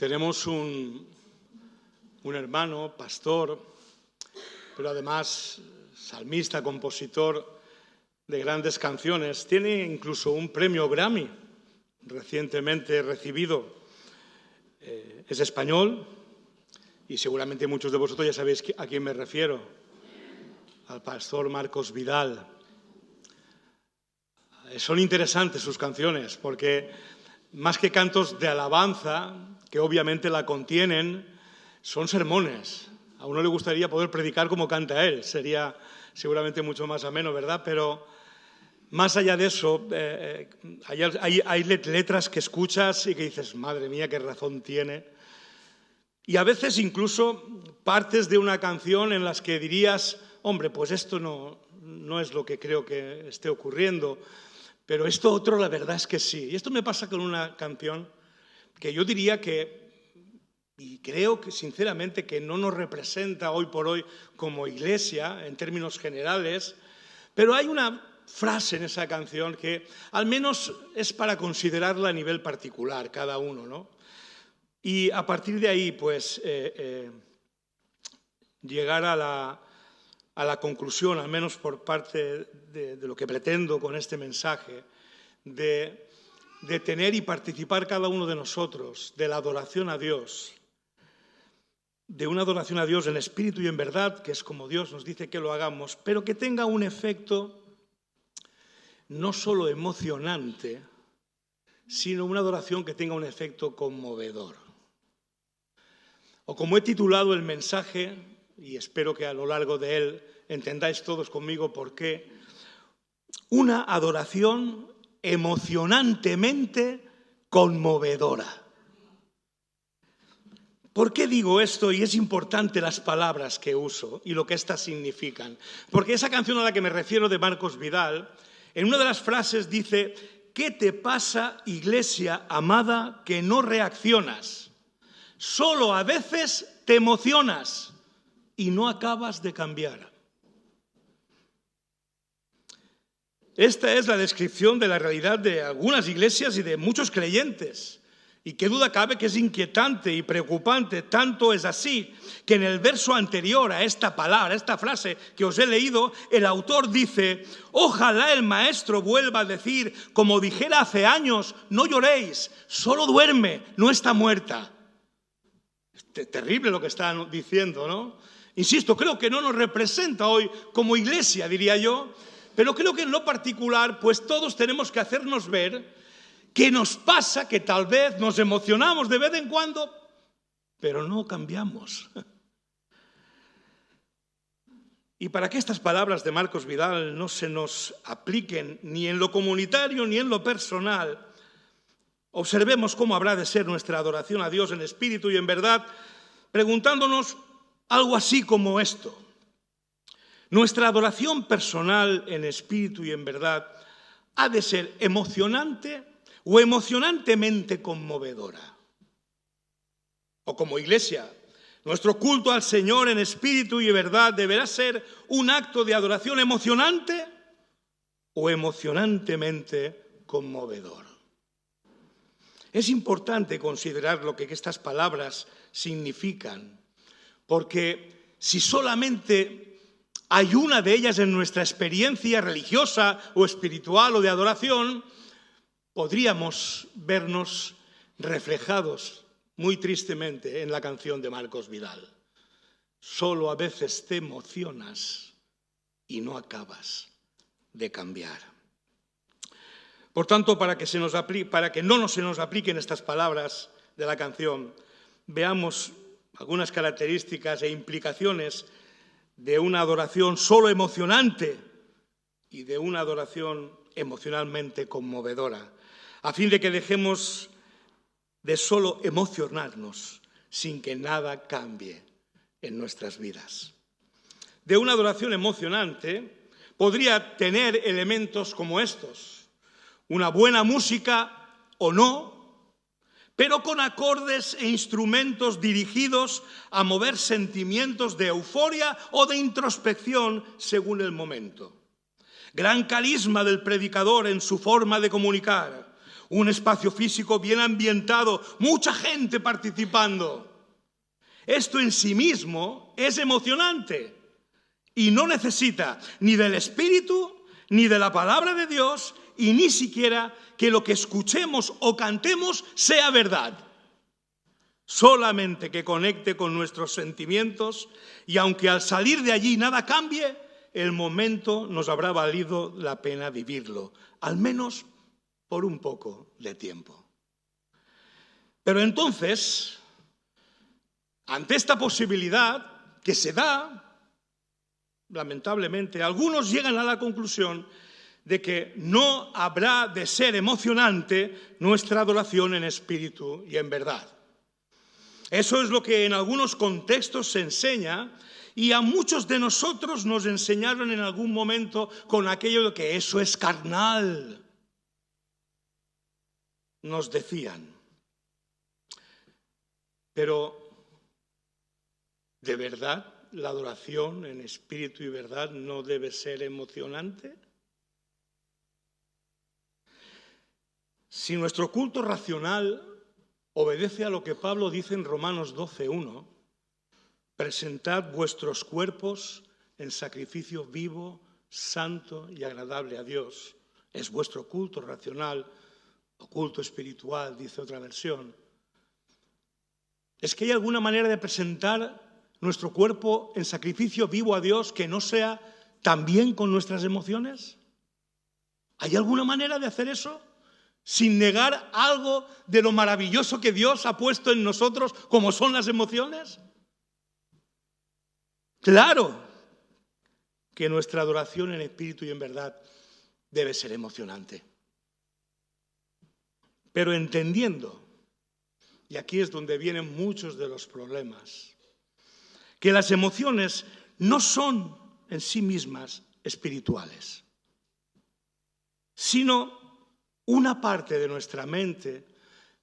Tenemos un hermano, pastor, pero además salmista, compositor de grandes canciones. Tiene incluso un premio Grammy recientemente recibido. Es español y seguramente muchos de vosotros ya sabéis a quién me refiero, al pastor Marcos Vidal. Son interesantes sus canciones porque más que cantos de alabanza, que obviamente la contienen, son sermones. A uno le gustaría poder predicar como canta él, sería seguramente mucho más ameno, ¿verdad? Pero más allá de eso, hay letras que escuchas y que dices, madre mía, qué razón tiene. Y a veces incluso partes de una canción en las que dirías, hombre, pues esto no es lo que creo que esté ocurriendo, pero esto otro la verdad es que sí. Y esto me pasa con una canción que yo diría y creo que sinceramente que no nos representa hoy por hoy como iglesia en términos generales, pero hay una frase en esa canción que al menos es para considerarla a nivel particular, cada uno, ¿no? Y a partir de ahí, pues, llegar a la conclusión, al menos por parte de lo que pretendo con este mensaje, de tener y participar cada uno de nosotros de la adoración a Dios, de una adoración a Dios en espíritu y en verdad, que es como Dios nos dice que lo hagamos, pero que tenga un efecto no solo emocionante, sino una adoración que tenga un efecto conmovedor. O como he titulado el mensaje, y espero que a lo largo de él entendáis todos conmigo por qué, una adoración emocionantemente conmovedora. ¿Por qué digo esto? Y es importante las palabras que uso y lo que éstas significan. Porque esa canción a la que me refiero de Marcos Vidal, en una de las frases dice, ¿qué te pasa, iglesia amada, que no reaccionas? Solo a veces te emocionas y no acabas de cambiar. Esta es la descripción de la realidad de algunas iglesias y de muchos creyentes. Y qué duda cabe que es inquietante y preocupante. Tanto es así que en el verso anterior a esta palabra, a esta frase que os he leído, el autor dice, ojalá el maestro vuelva a decir, como dijera hace años, no lloréis, solo duerme, no está muerta. Terrible lo que está diciendo, ¿no? Insisto, creo que no nos representa hoy como iglesia, diría yo, pero creo que en lo particular, pues todos tenemos que hacernos ver que nos pasa que tal vez nos emocionamos de vez en cuando, pero no cambiamos. Y para que estas palabras de Marcos Vidal no se nos apliquen ni en lo comunitario ni en lo personal, observemos cómo habrá de ser nuestra adoración a Dios en espíritu y en verdad, preguntándonos algo así como esto. Nuestra adoración personal en espíritu y en verdad ha de ser emocionante o emocionantemente conmovedora. O como iglesia, nuestro culto al Señor en espíritu y en verdad deberá ser un acto de adoración emocionante o emocionantemente conmovedor. Es importante considerar lo que estas palabras significan, porque si solamente hay una de ellas en nuestra experiencia religiosa o espiritual o de adoración, podríamos vernos reflejados muy tristemente en la canción de Marcos Vidal. Solo a veces te emocionas y no acabas de cambiar. Por tanto, para que no se nos apliquen estas palabras de la canción, veamos algunas características e implicaciones de una adoración solo emocionante y de una adoración emocionalmente conmovedora, a fin de que dejemos de solo emocionarnos sin que nada cambie en nuestras vidas. De una adoración emocionante podría tener elementos como estos: una buena música o no, pero con acordes e instrumentos dirigidos a mover sentimientos de euforia o de introspección según el momento. Gran carisma del predicador en su forma de comunicar. un espacio físico bien ambientado, mucha gente participando. Esto en sí mismo es emocionante y no necesita ni del Espíritu, ni de la palabra de Dios, y ni siquiera que lo que escuchemos o cantemos sea verdad. Solamente que conecte con nuestros sentimientos, y aunque al salir de allí nada cambie, el momento nos habrá valido la pena vivirlo, al menos por un poco de tiempo. Pero entonces, ante esta posibilidad que se da, lamentablemente, algunos llegan a la conclusión de que no habrá de ser emocionante nuestra adoración en espíritu y en verdad. Eso es lo que en algunos contextos se enseña, y a muchos de nosotros nos enseñaron en algún momento con aquello de que eso es carnal. Nos decían. Pero, ¿de verdad la adoración en espíritu y verdad no debe ser emocionante? Si nuestro culto racional obedece a lo que Pablo dice en Romanos 12:1, presentad vuestros cuerpos en sacrificio vivo, santo y agradable a Dios. Es vuestro culto racional o culto espiritual, dice otra versión. ¿Es que hay alguna manera de presentar nuestro cuerpo en sacrificio vivo a Dios que no sea también con nuestras emociones? ¿Hay alguna manera de hacer eso sin negar algo de lo maravilloso que Dios ha puesto en nosotros, como son las emociones? Claro que nuestra adoración en espíritu y en verdad debe ser emocionante. Pero entendiendo, y aquí es donde vienen muchos de los problemas, que las emociones no son en sí mismas espirituales, sino una parte de nuestra mente,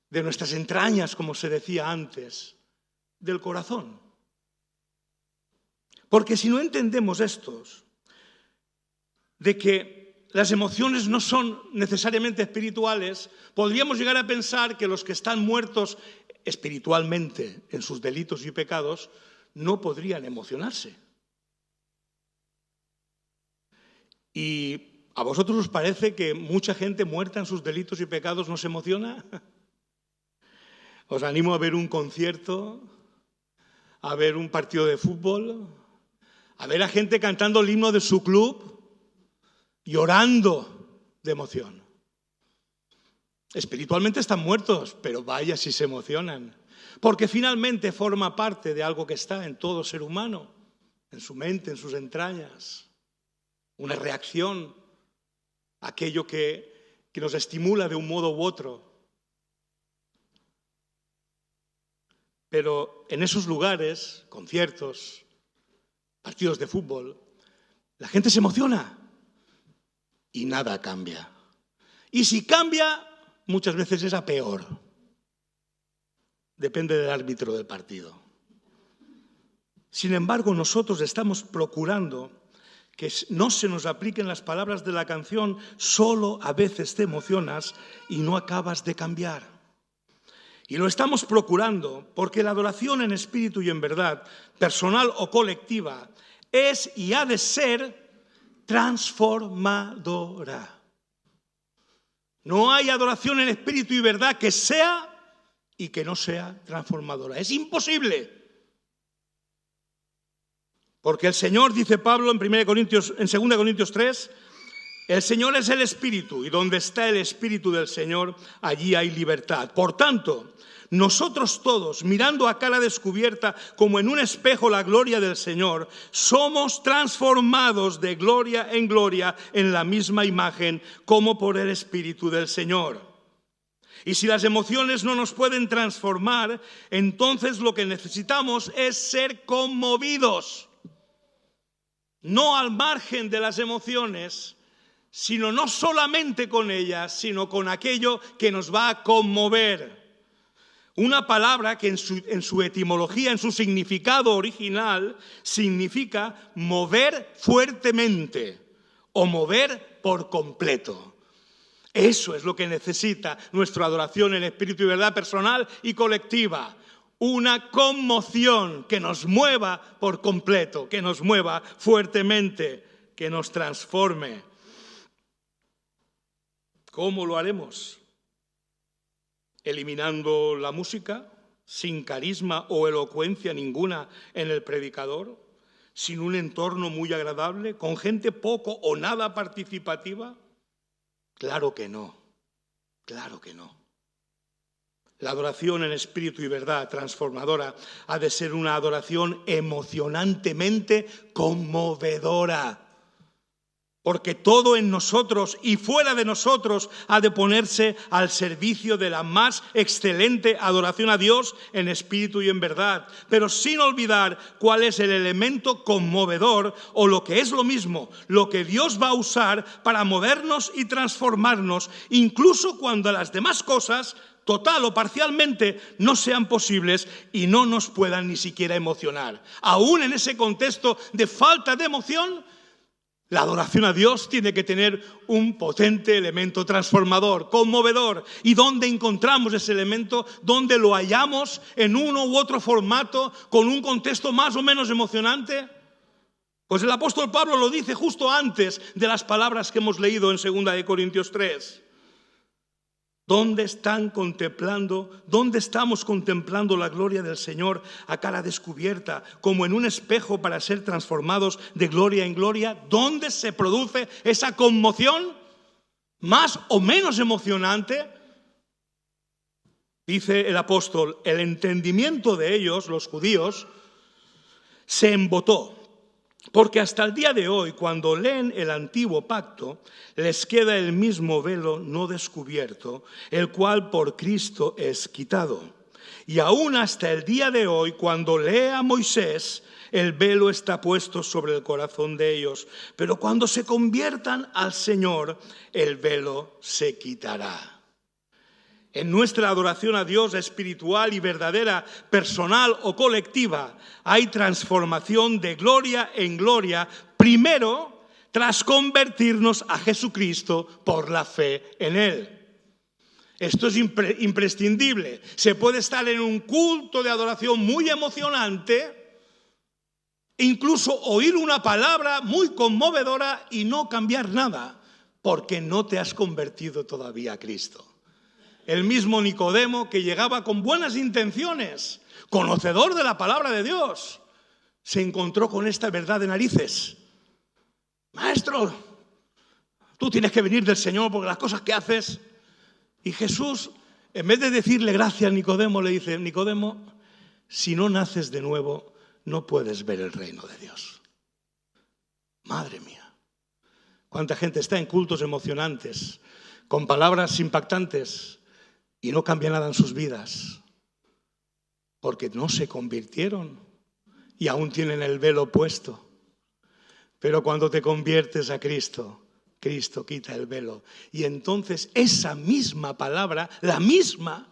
de nuestras entrañas, como se decía antes, del corazón. Porque si no entendemos estos, de que las emociones no son necesariamente espirituales, podríamos llegar a pensar que los que están muertos espiritualmente en sus delitos y pecados no podrían emocionarse. ¿Y a vosotros os parece que mucha gente muerta en sus delitos y pecados no se emociona? Os animo a ver un concierto, a ver un partido de fútbol, a ver a gente cantando el himno de su club, llorando de emoción. Espiritualmente están muertos, pero vaya si se emocionan, porque finalmente forma parte de algo que está en todo ser humano, en su mente, en sus entrañas, una reacción a aquello que nos estimula de un modo u otro. Pero en esos lugares, conciertos, partidos de fútbol, la gente se emociona y nada cambia. Y si cambia, muchas veces es a peor. Depende del árbitro del partido. Sin embargo, nosotros estamos procurando que no se nos apliquen las palabras de la canción, solo a veces te emocionas y no acabas de cambiar. Y lo estamos procurando porque la adoración en espíritu y en verdad, personal o colectiva, es y ha de ser transformadora. No hay adoración en espíritu y verdad que sea y que no sea transformadora. Es imposible. Porque el Señor, dice Pablo en 2 Corintios 3, el Señor es el Espíritu, y donde está el Espíritu del Señor, allí hay libertad. Por tanto, nosotros todos, mirando a cara descubierta como en un espejo la gloria del Señor, somos transformados de gloria en gloria en la misma imagen como por el Espíritu del Señor. Y si las emociones no nos pueden transformar, entonces lo que necesitamos es ser conmovidos. No al margen de las emociones, sino no solamente con ellas, sino con aquello que nos va a conmover. Una palabra que en su etimología, en su significado original, significa mover fuertemente o mover por completo. Eso es lo que necesita nuestra adoración en espíritu y verdad personal y colectiva. Una conmoción que nos mueva por completo, que nos mueva fuertemente, que nos transforme. ¿Cómo lo haremos? ¿Eliminando la música? ¿Sin carisma o elocuencia ninguna en el predicador? ¿Sin un entorno muy agradable? ¿Con gente poco o nada participativa? Claro que no, claro que no. La adoración en espíritu y verdad transformadora ha de ser una adoración emocionantemente conmovedora. Porque todo en nosotros y fuera de nosotros ha de ponerse al servicio de la más excelente adoración a Dios en espíritu y en verdad, pero sin olvidar cuál es el elemento conmovedor o lo que es lo mismo, lo que Dios va a usar para movernos y transformarnos, incluso cuando las demás cosas, total o parcialmente, no sean posibles y no nos puedan ni siquiera emocionar. Aún en ese contexto de falta de emoción, la adoración a Dios tiene que tener un potente elemento transformador, conmovedor. ¿Y dónde encontramos ese elemento? ¿Dónde lo hallamos? ¿En uno u otro formato? ¿Con un contexto más o menos emocionante? Pues el apóstol Pablo lo dice justo antes de las palabras que hemos leído en 2 Corintios 3. ¿Dónde estamos contemplando la gloria del Señor a cara descubierta, como en un espejo para ser transformados de gloria en gloria? ¿Dónde se produce esa conmoción más o menos emocionante? Dice el apóstol, el entendimiento de ellos, los judíos, se embotó. Porque hasta el día de hoy, cuando leen el antiguo pacto, les queda el mismo velo no descubierto, el cual por Cristo es quitado. Y aún hasta el día de hoy, cuando lee a Moisés, el velo está puesto sobre el corazón de ellos. Pero cuando se conviertan al Señor, el velo se quitará. En nuestra adoración a Dios espiritual y verdadera, personal o colectiva, hay transformación de gloria en gloria, primero tras convertirnos a Jesucristo por la fe en Él. Esto es imprescindible. Se puede estar en un culto de adoración muy emocionante, incluso oír una palabra muy conmovedora y no cambiar nada, porque no te has convertido todavía a Cristo. El mismo Nicodemo, que llegaba con buenas intenciones, conocedor de la palabra de Dios, se encontró con esta verdad de narices. Maestro, tú tienes que venir del Señor porque las cosas que haces. Y Jesús, en vez de decirle gracias a Nicodemo, le dice, Nicodemo, si no naces de nuevo, no puedes ver el reino de Dios. Madre mía, cuánta gente está en cultos emocionantes, con palabras impactantes, y no cambia nada en sus vidas, porque no se convirtieron y aún tienen el velo puesto. Pero cuando te conviertes a Cristo, Cristo quita el velo. Y entonces esa misma palabra, la misma,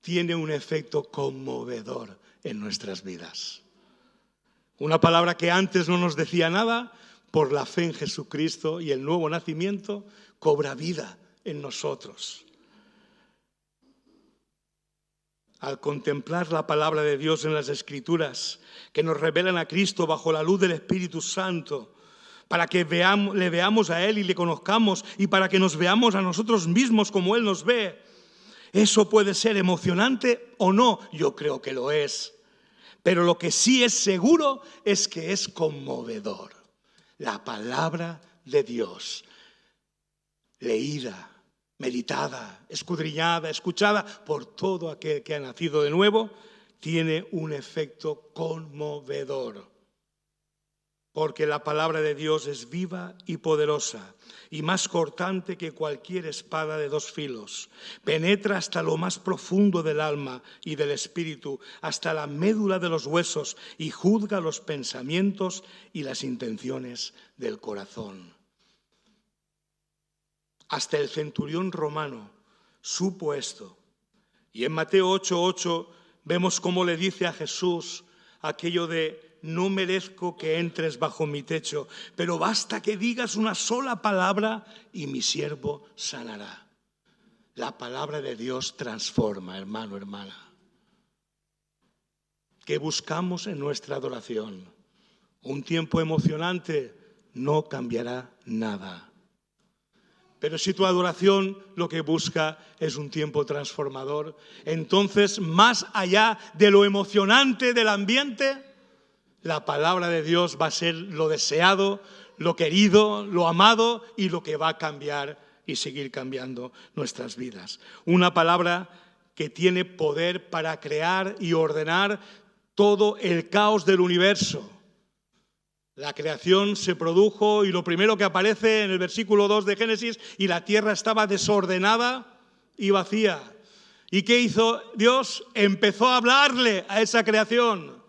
tiene un efecto conmovedor en nuestras vidas. Una palabra que antes no nos decía nada, por la fe en Jesucristo y el nuevo nacimiento, cobra vida en nosotros. Al contemplar la palabra de Dios en las Escrituras, que nos revelan a Cristo bajo la luz del Espíritu Santo, para que le veamos a Él y le conozcamos, y para que nos veamos a nosotros mismos como Él nos ve. ¿Eso puede ser emocionante o no? Yo creo que lo es. Pero lo que sí es seguro es que es conmovedor. La palabra de Dios, leída, meditada, escudriñada, escuchada por todo aquel que ha nacido de nuevo, tiene un efecto conmovedor. Porque la palabra de Dios es viva y poderosa y más cortante que cualquier espada de dos filos. Penetra hasta lo más profundo del alma y del espíritu, hasta la médula de los huesos, y juzga los pensamientos y las intenciones del corazón. Hasta el centurión romano supo esto. Y en Mateo 8:8 vemos cómo le dice a Jesús aquello de no merezco que entres bajo mi techo, pero basta que digas una sola palabra y mi siervo sanará. La palabra de Dios transforma, hermano, hermana. ¿Qué buscamos en nuestra adoración? Un tiempo emocionante no cambiará nada. Pero si tu adoración lo que busca es un tiempo transformador, entonces más allá de lo emocionante del ambiente, la palabra de Dios va a ser lo deseado, lo querido, lo amado y lo que va a cambiar y seguir cambiando nuestras vidas. Una palabra que tiene poder para crear y ordenar todo el caos del universo. La creación se produjo y lo primero que aparece en el versículo 2 de Génesis, y la tierra estaba desordenada y vacía. ¿Y qué hizo Dios? Empezó a hablarle a esa creación.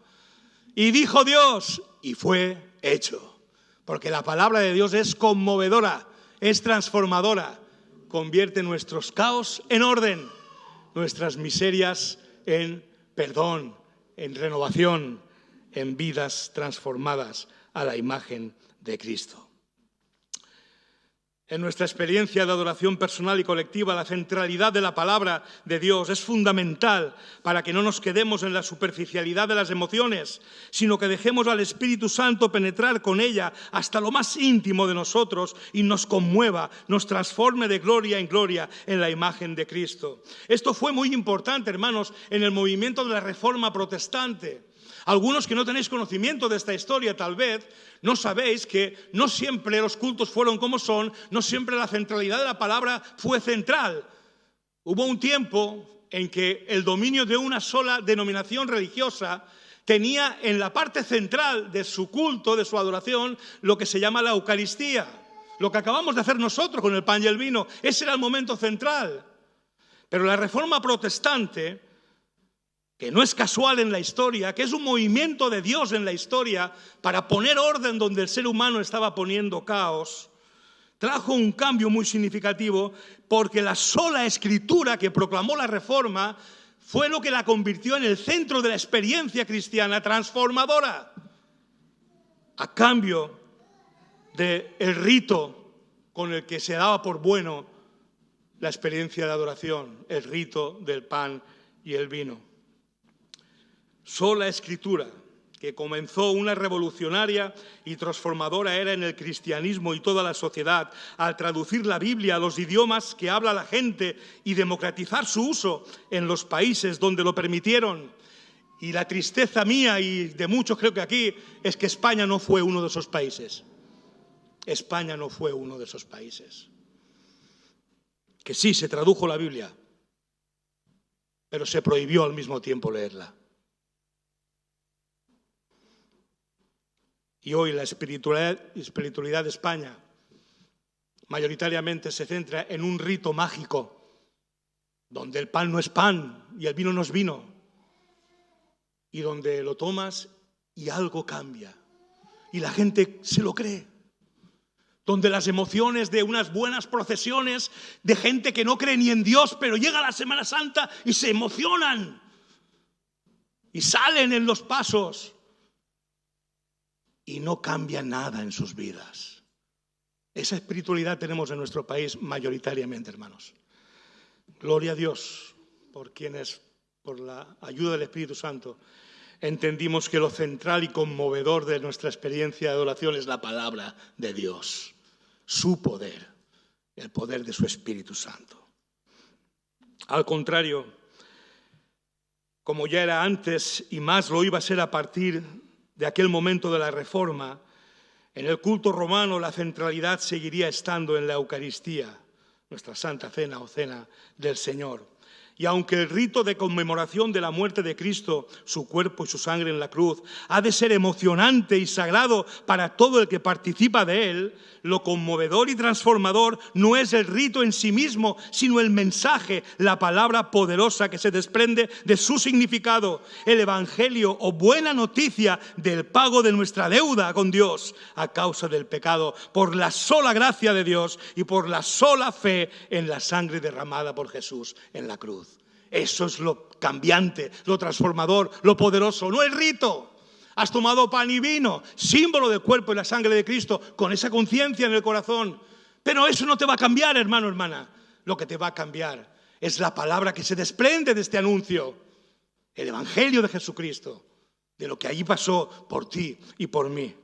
Y dijo Dios, y fue hecho. Porque la palabra de Dios es conmovedora, es transformadora. Convierte nuestros caos en orden, nuestras miserias en perdón, en renovación, en vidas transformadas a la imagen de Cristo. En nuestra experiencia de adoración personal y colectiva, la centralidad de la palabra de Dios es fundamental para que no nos quedemos en la superficialidad de las emociones, sino que dejemos al Espíritu Santo penetrar con ella hasta lo más íntimo de nosotros y nos conmueva, nos transforme de gloria en gloria en la imagen de Cristo. Esto fue muy importante, hermanos, en el movimiento de la Reforma Protestante. Algunos que no tenéis conocimiento de esta historia, tal vez, no sabéis que no siempre los cultos fueron como son, no siempre la centralidad de la palabra fue central. Hubo un tiempo en que el dominio de una sola denominación religiosa tenía en la parte central de su culto, de su adoración, lo que se llama la Eucaristía. Lo que acabamos de hacer nosotros con el pan y el vino, ese era el momento central. Pero la Reforma Protestante, que no es casual en la historia, que es un movimiento de Dios en la historia para poner orden donde el ser humano estaba poniendo caos, trajo un cambio muy significativo porque la sola escritura que proclamó la Reforma fue lo que la convirtió en el centro de la experiencia cristiana transformadora, a cambio del rito con el que se daba por bueno la experiencia de adoración, el rito del pan y el vino. Sola escritura, que comenzó una revolucionaria y transformadora era en el cristianismo y toda la sociedad, al traducir la Biblia a los idiomas que habla la gente y democratizar su uso en los países donde lo permitieron. Y la tristeza mía y de muchos creo que aquí es que España no fue uno de esos países. España no fue uno de esos países. Que sí, se tradujo la Biblia, pero se prohibió al mismo tiempo leerla. Y hoy la espiritualidad de España mayoritariamente se centra en un rito mágico, donde el pan no es pan y el vino no es vino, y donde lo tomas y algo cambia, y la gente se lo cree. Donde las emociones de unas buenas procesiones de gente que no cree ni en Dios, pero llega la Semana Santa y se emocionan y salen en los pasos. Y no cambia nada en sus vidas. Esa espiritualidad tenemos en nuestro país mayoritariamente, hermanos. Gloria a Dios por quienes, por la ayuda del Espíritu Santo, entendimos que lo central y conmovedor de nuestra experiencia de adoración es la palabra de Dios, su poder, el poder de su Espíritu Santo. Al contrario, como ya era antes y más lo iba a ser a partir de aquel momento de la Reforma, en el culto romano la centralidad seguiría estando en la Eucaristía, nuestra Santa Cena o Cena del Señor. Y aunque el rito de conmemoración de la muerte de Cristo, su cuerpo y su sangre en la cruz, ha de ser emocionante y sagrado para todo el que participa de él, lo conmovedor y transformador no es el rito en sí mismo, sino el mensaje, la palabra poderosa que se desprende de su significado, el evangelio o buena noticia del pago de nuestra deuda con Dios a causa del pecado, por la sola gracia de Dios y por la sola fe en la sangre derramada por Jesús en la cruz. Eso es lo cambiante, lo transformador, lo poderoso, no el rito. Has tomado pan y vino, símbolo del cuerpo y la sangre de Cristo, con esa conciencia en el corazón. Pero eso no te va a cambiar, hermano, hermana. Lo que te va a cambiar es la palabra que se desprende de este anuncio, el Evangelio de Jesucristo, de lo que allí pasó por ti y por mí.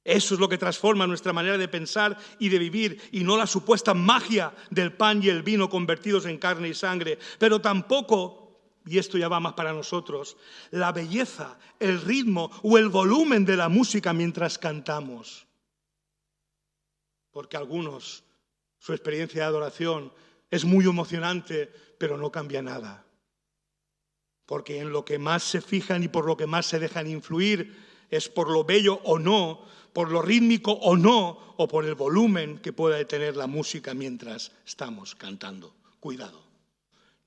Eso es lo que transforma nuestra manera de pensar y de vivir, y no la supuesta magia del pan y el vino convertidos en carne y sangre. Pero tampoco, y esto ya va más para nosotros, la belleza, el ritmo o el volumen de la música mientras cantamos. Porque algunos, su experiencia de adoración es muy emocionante, pero no cambia nada. Porque en lo que más se fijan y por lo que más se dejan influir es por lo bello o no, por lo rítmico o no, o por el volumen que pueda tener la música mientras estamos cantando. Cuidado,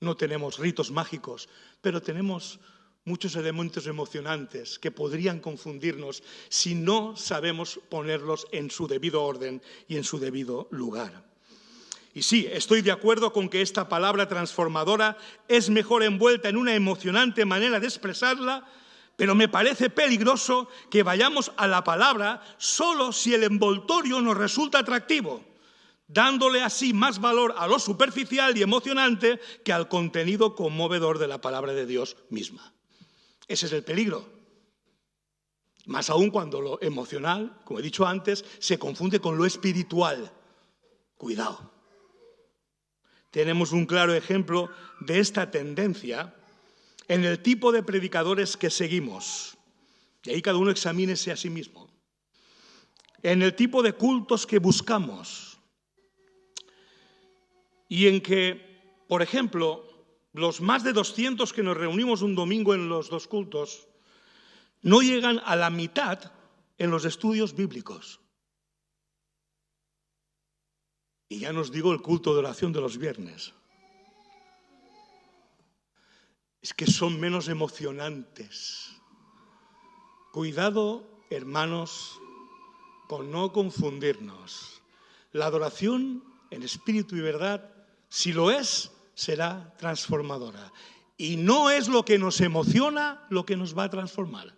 no tenemos ritos mágicos, pero tenemos muchos elementos emocionantes que podrían confundirnos si no sabemos ponerlos en su debido orden y en su debido lugar. Y sí, estoy de acuerdo con que esta palabra transformadora es mejor envuelta en una emocionante manera de expresarla, pero me parece peligroso que vayamos a la palabra solo si el envoltorio nos resulta atractivo, dándole así más valor a lo superficial y emocionante que al contenido conmovedor de la palabra de Dios misma. Ese es el peligro. Más aún cuando lo emocional, como he dicho antes, se confunde con lo espiritual. Cuidado. Tenemos un claro ejemplo de esta tendencia en el tipo de predicadores que seguimos. Y ahí cada uno examínese a sí mismo. En el tipo de cultos que buscamos. Y en que, por ejemplo, los más de 200 que nos reunimos un domingo en los dos cultos no llegan a la mitad en los estudios bíblicos. Y ya nos digo el culto de oración de los viernes. Es que son menos emocionantes. Cuidado, hermanos, con no confundirnos. La adoración en espíritu y verdad, si lo es, será transformadora. Y no es lo que nos emociona lo que nos va a transformar,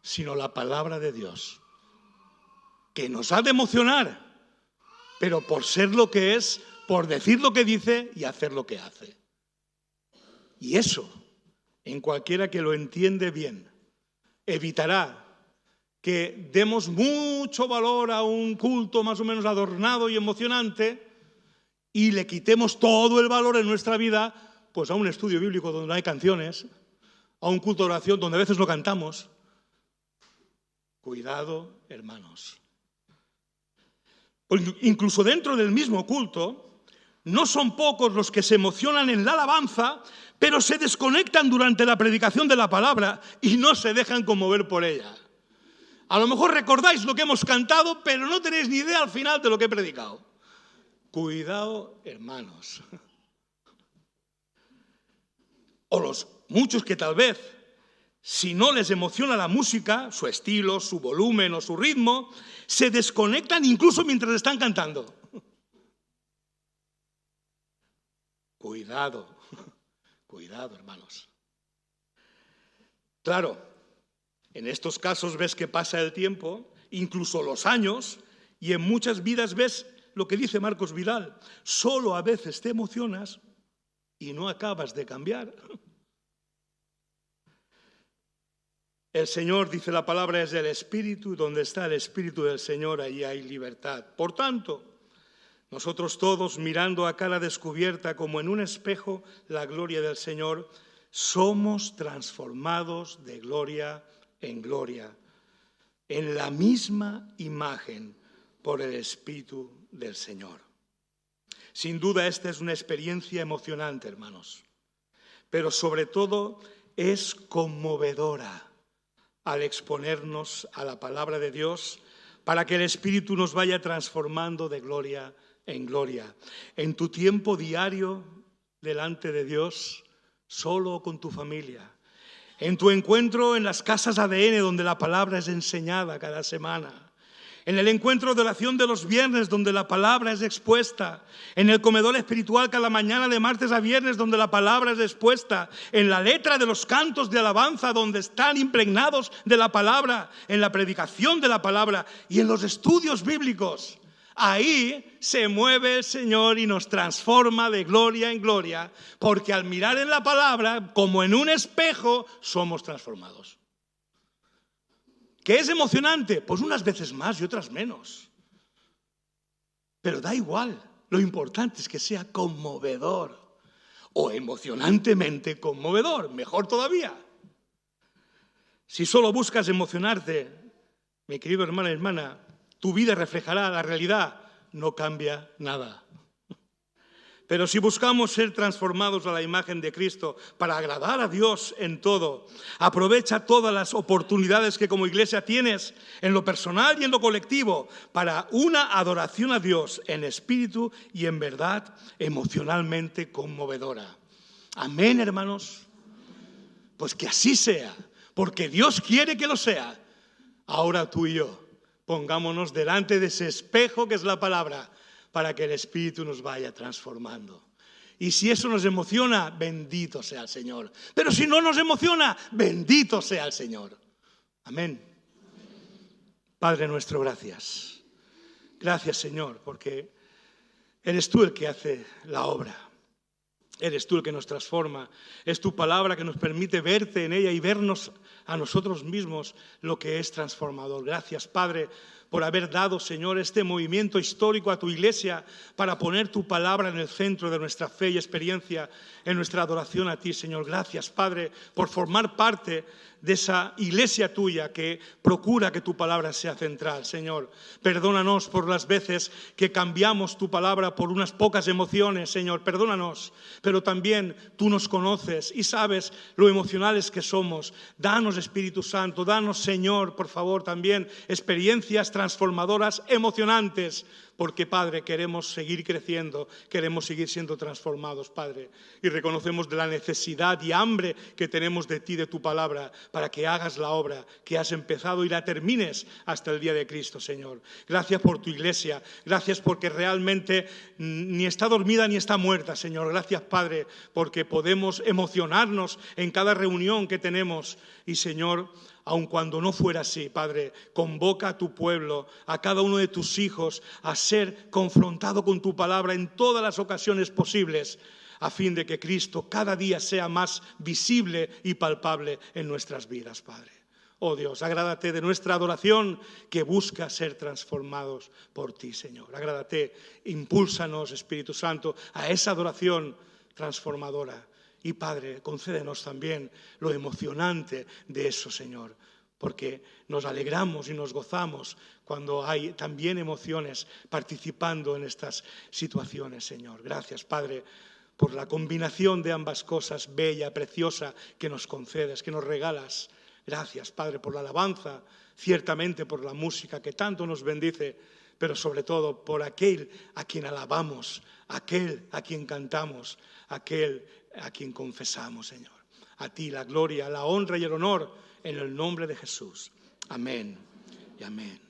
sino la palabra de Dios, que nos ha de emocionar, pero por ser lo que es, por decir lo que dice y hacer lo que hace. Y eso, en cualquiera que lo entiende bien, evitará que demos mucho valor a un culto más o menos adornado y emocionante y le quitemos todo el valor en nuestra vida pues a un estudio bíblico donde no hay canciones, a un culto de oración donde a veces lo cantamos. Cuidado, hermanos. Incluso dentro del mismo culto, no son pocos los que se emocionan en la alabanza, pero se desconectan durante la predicación de la palabra y no se dejan conmover por ella. A lo mejor recordáis lo que hemos cantado, pero no tenéis ni idea al final de lo que he predicado. Cuidado, hermanos. O los muchos que tal vez, si no les emociona la música, su estilo, su volumen o su ritmo, se desconectan incluso mientras están cantando. Cuidado, cuidado, hermanos. Claro, en estos casos ves que pasa el tiempo, incluso los años, y en muchas vidas ves lo que dice Marcos Vidal. Solo a veces te emocionas y no acabas de cambiar. El Señor, dice la palabra, es el Espíritu, y donde está el Espíritu del Señor, allí hay libertad. Por tanto, nosotros todos, mirando a cara descubierta como en un espejo la gloria del Señor, somos transformados de gloria en gloria, en la misma imagen por el Espíritu del Señor. Sin duda esta es una experiencia emocionante, hermanos, pero sobre todo es conmovedora al exponernos a la palabra de Dios para que el Espíritu nos vaya transformando de gloria en gloria. En tu tiempo diario delante de Dios, solo o con tu familia. En tu encuentro en las casas ADN donde la palabra es enseñada cada semana. en el encuentro de oración de los viernes donde la palabra es expuesta, en el comedor espiritual cada mañana de martes a viernes donde la palabra es expuesta, en la letra de los cantos de alabanza donde están impregnados de la palabra, en la predicación de la palabra y en los estudios bíblicos. Ahí se mueve el Señor y nos transforma de gloria en gloria, porque al mirar en la palabra, como en un espejo, somos transformados. ¿Qué es emocionante? Pues unas veces más y otras menos. Pero da igual, lo importante es que sea conmovedor o emocionantemente conmovedor, mejor todavía. Si solo buscas emocionarte, mi querido hermano y hermana, tu vida reflejará la realidad, no cambia nada. Pero si buscamos ser transformados a la imagen de Cristo para agradar a Dios en todo, aprovecha todas las oportunidades que como iglesia tienes en lo personal y en lo colectivo para una adoración a Dios en espíritu y en verdad emocionalmente conmovedora. Amén, hermanos. Pues que así sea, porque Dios quiere que lo sea. Ahora tú y yo pongámonos delante de ese espejo que es la palabra, para que el Espíritu nos vaya transformando. Y si eso nos emociona, bendito sea el Señor. Pero si no nos emociona, bendito sea el Señor. Amén. Padre nuestro, gracias. Gracias, Señor, porque eres tú el que hace la obra. Eres tú el que nos transforma. Es tu palabra que nos permite verte en ella y vernos a nosotros mismos lo que es transformador. Gracias, Padre, por haber dado, Señor, este movimiento histórico a tu iglesia para poner tu palabra en el centro de nuestra fe y experiencia, en nuestra adoración a ti, Señor. Gracias, Padre, por formar parte de esa iglesia tuya que procura que tu palabra sea central, Señor. Perdónanos por las veces que cambiamos tu palabra por unas pocas emociones, Señor. Perdónanos, pero también tú nos conoces y sabes lo emocionales que somos. Danos, Espíritu Santo, danos, Señor, por favor, también experiencias transformadoras, emocionantes, porque, Padre, queremos seguir creciendo, queremos seguir siendo transformados, Padre, y reconocemos de la necesidad y hambre que tenemos de ti, de tu palabra, para que hagas la obra que has empezado y la termines hasta el día de Cristo, Señor. Gracias por tu iglesia, gracias porque realmente ni está dormida ni está muerta, Señor. Gracias, Padre, porque podemos emocionarnos en cada reunión que tenemos y, Señor, aun cuando no fuera así, Padre, convoca a tu pueblo, a cada uno de tus hijos, a ser confrontado con tu palabra en todas las ocasiones posibles, a fin de que Cristo cada día sea más visible y palpable en nuestras vidas, Padre. Oh Dios, agrádate de nuestra adoración que busca ser transformados por ti, Señor. Agrádate, impúlsanos, Espíritu Santo, a esa adoración transformadora. Y, Padre, concédenos también lo emocionante de eso, Señor, porque nos alegramos y nos gozamos cuando hay también emociones participando en estas situaciones, Señor. Gracias, Padre, por la combinación de ambas cosas bella, preciosa que nos concedes, que nos regalas. Gracias, Padre, por la alabanza, ciertamente por la música que tanto nos bendice, pero sobre todo por aquel a quien alabamos, aquel a quien cantamos, aquel a quien confesamos, Señor. A ti la gloria, la honra y el honor en el nombre de Jesús. Amén y amén.